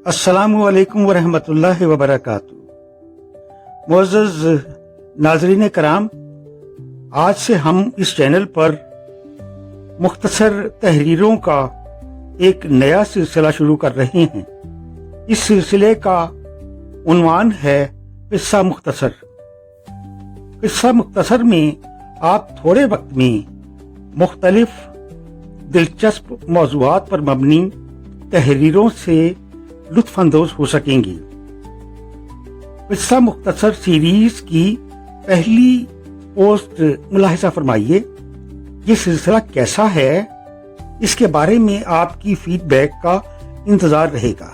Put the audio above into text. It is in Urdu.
السلام علیکم ورحمۃ اللہ وبرکاتہ۔ معزز ناظرین کرام، آج سے ہم اس چینل پر مختصر تحریروں کا ایک نیا سلسلہ شروع کر رہے ہیں۔ اس سلسلے کا عنوان ہے قصہ مختصر۔ قصہ مختصر میں آپ تھوڑے وقت میں مختلف دلچسپ موضوعات پر مبنی تحریروں سے لطف اندوز ہو سکیں گی۔ قصہ مختصر سیریز کی پہلی پوسٹ ملاحظہ فرمائیے۔ یہ سلسلہ کیسا ہے، اس کے بارے میں آپ کی فیڈ بیک کا انتظار رہے گا۔